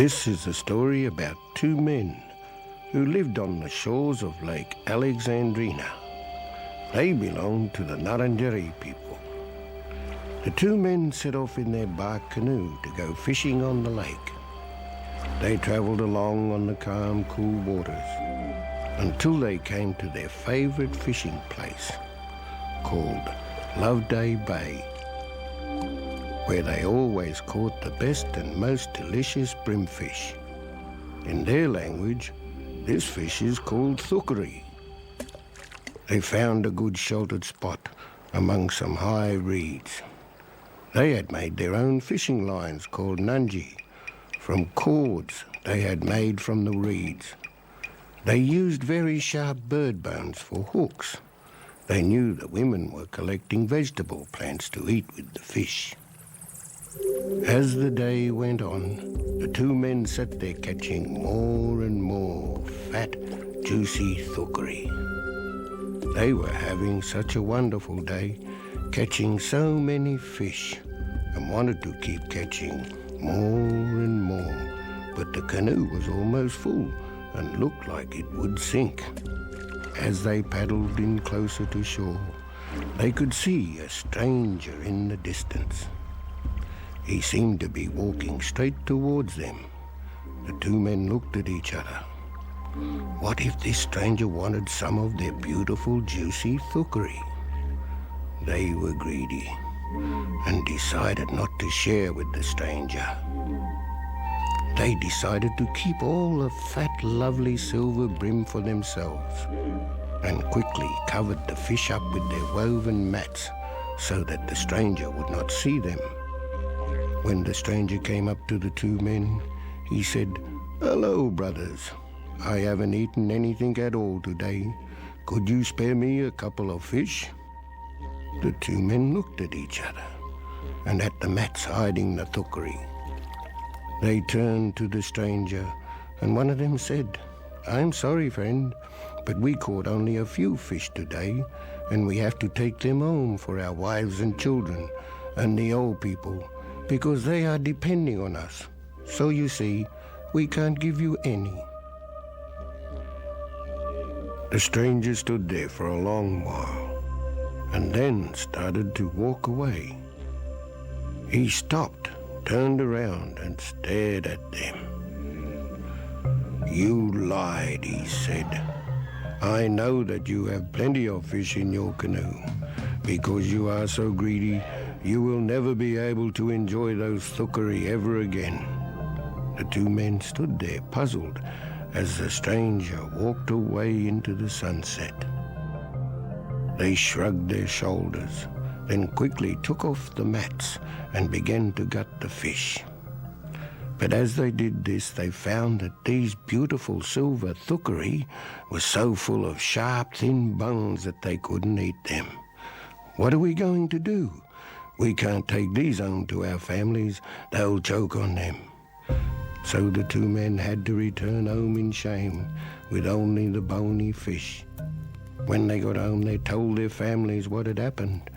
This is a story about two men who lived on the shores of Lake Alexandrina. They belonged to the Ngarrindjeri people. The two men set off in their bark canoe to go fishing on the lake. They travelled along on the calm, cool waters until they came to their favourite fishing place called Loveday Bay, where they always caught the best and most delicious brimfish. In their language, this fish is called Thukeri. They found a good sheltered spot among some high reeds. They had made their own fishing lines called nungi from cords they had made from the reeds. They used very sharp bird bones for hooks. They knew the women were collecting vegetable plants to eat with the fish. As the day went on, the two men sat there catching more and more fat, juicy Thukeri. They were having such a wonderful day, catching so many fish, and wanted to keep catching more and more, but the canoe was almost full and looked like it would sink. As they paddled in closer to shore, they could see a stranger in the distance. He seemed to be walking straight towards them. The two men looked at each other. What if this stranger wanted some of their beautiful, juicy Thukeri? They were greedy and decided not to share with the stranger. They decided to keep all the fat, lovely silver brim for themselves and quickly covered the fish up with their woven mats so that the stranger would not see them. When the stranger came up to the two men, he said, "Hello, brothers. I haven't eaten anything at all today. Could you spare me a couple of fish?" The two men looked at each other and at the mats hiding the Thukeri. They turned to the stranger, and one of them said, "I'm sorry, friend, but we caught only a few fish today, and we have to take them home for our wives and children and the old people, because they are depending on us. So you see, we can't give you any." The stranger stood there for a long while and then started to walk away. He stopped, turned around and stared at them. "You lied," he said. "I know that you have plenty of fish in your canoe. Because you are so greedy, you will never be able to enjoy those Thukeri ever again." The two men stood there puzzled as the stranger walked away into the sunset. They shrugged their shoulders, then quickly took off the mats and began to gut the fish. But as they did this, they found that these beautiful silver Thukeri were so full of sharp, thin bones that they couldn't eat them. "What are we going to do? We can't take these home to our families. They'll choke on them." So the two men had to return home in shame with only the bony fish. When they got home, they told their families what had happened.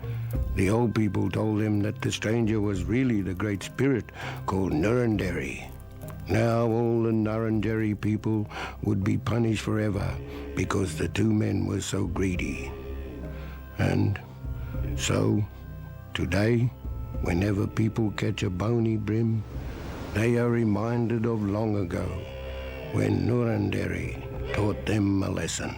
The old people told them that the stranger was really the great spirit called Ngarrindjeri. Now all the Ngarrindjeri people would be punished forever because the two men were so greedy. And so, today, whenever people catch a bony brim, they are reminded of long ago when Ngarrindjeri taught them a lesson.